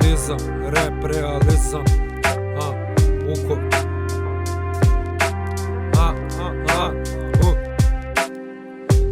sadizam, rap realizam, Vuko.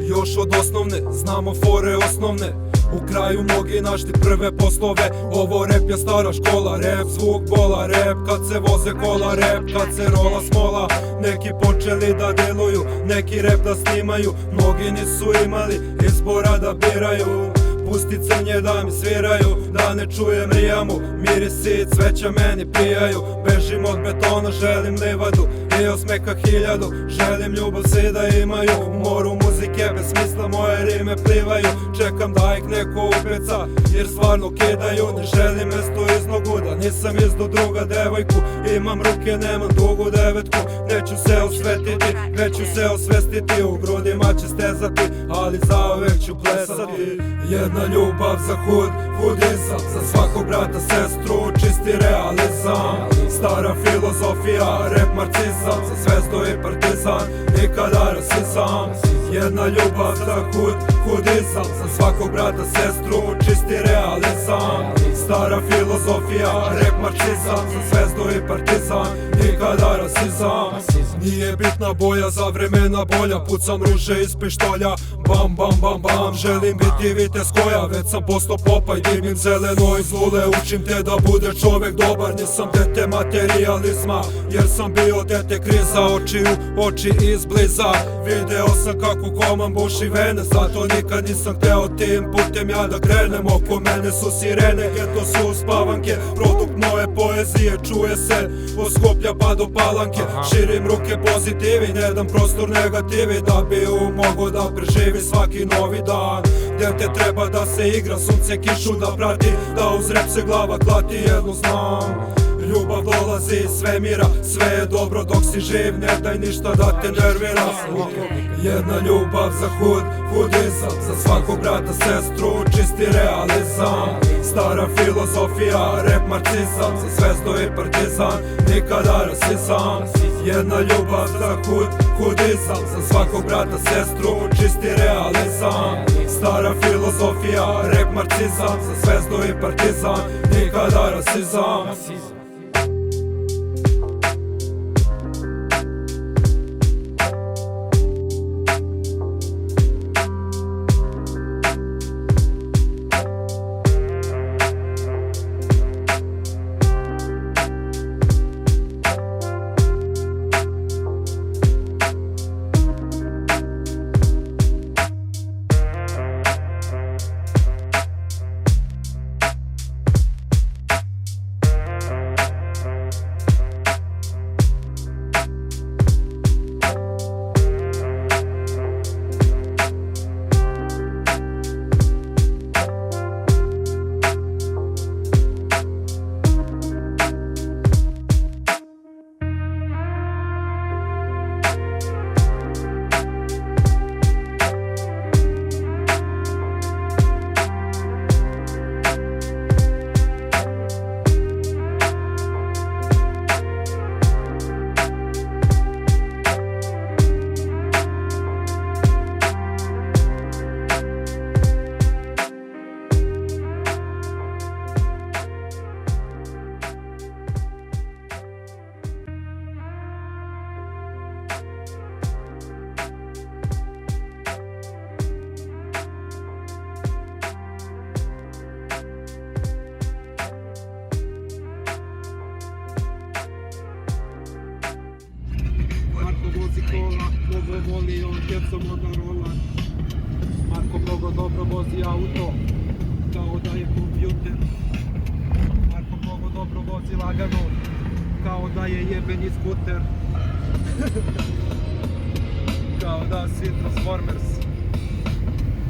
Još od osnovne, znamo fore osnovne. U kraju mnogi našli prve poslove. Ovo rap je stara škola, rap zvuk bola. Rap kad se voze kola, rap kad se rola smola. Neki počeli da deluju, neki rap da snimaju. Mnogi nisu imali izbora da biraju. Pusti crnje da mi sviraju, da ne čujem rijamu. Mirisi i cveća meni prijaju. Bežim od betona, želim livadu i osmeha hiljadu. Želim ljubav svi da imaju. U moru muzike bez smisla moje rime plivaju. Čekam da ih neko upeca jer stvarno kidaju. Ne želim mesto iz noguda, nisam izdo druga devojku. Imam ruke, nemam dugu devetku. Neću se osvetiti, već ću se osvestiti. U grudima će stezati, ali zauvek ću plesati. Jedna ljubav za hudizam, za svakog brata, sestru, čisti realizam. Stara filozofija, rap marxizam, za zvezdu i partizan, nikada rasizam. Jedna ljubav za hudizam, za svakog brata, sestru, čisti realizam. Stara filozofija, rap marxizam, za zvezdu i partizan, nikada rasizam. Nije bitna boja, za vremena bolja, pucam ruže iz pištolja. Bam bam bam bam, želim biti vitez koja. Već sam postao popaj, dimim zeleno iz lule. Učim te da bude čovek dobar, nisam dete materijalizma, jer sam bio dete kriza. Oči u oči izbliza, video sam kako komam buši vene. Zato nikad nisam hteo tim putem ja da krenem. Oko mene su sirene, geto su uspavanke. Produkt moje poezije čuje se od Skoplja pa do Palanke. Širim ruke pozitivi, ne dam prostor negativi. Da bi mogo da preživi svaki novi dan. Dete treba da se igra, sunce kišu da prati, da uz rep se glava klati. Jedno znam, ljubav dolazi iz svemira, sve je dobro dok si živ, ne daj ništa da te nervira. Jedna ljubav za hudizam, za svakog brata, sestru, čisti realizam. Stara filozofija, rap marxizam, za zvezdu i partizan, nikada rasizam. Jedna ljubav za hudizam, za svakog brata, sestru, čisti realizam. Stara filozofija, rap marxizam, za zvezdu i partizan, nikada rasizam. Vozi kola, mnogo voli, on djecom onda rola. Marko mnogo dobro vozi auto, kao da je kompjuter. Marko mnogo dobro vozi lagano, kao da je jebeni skuter. Kao da si Transformers.